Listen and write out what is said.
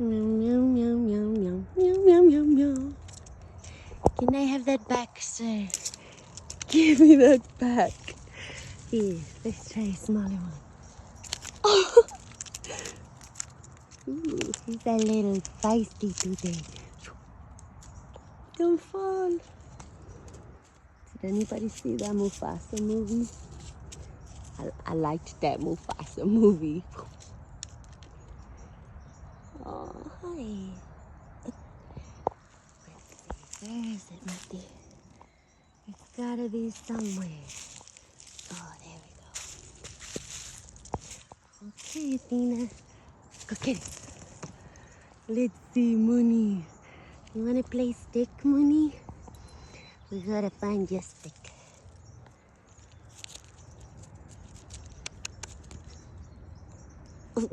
Meow, meow, meow, meow, meow, meow, meow, meow. Can I have that back, sir? Give me that back. Here, let's try a smaller one. Oh! Ooh, he's a little feisty today. Don't fall. Did anybody see that Mufasa movie? I liked that Mufasa movie. Oh, hi. Let's see, where is it, Matty? It's gotta be somewhere. Oh, there we go. Okay, Athena. Go get it. Let's see, Mooney. You wanna play stick, Mooney? We gotta find your stick. Oh.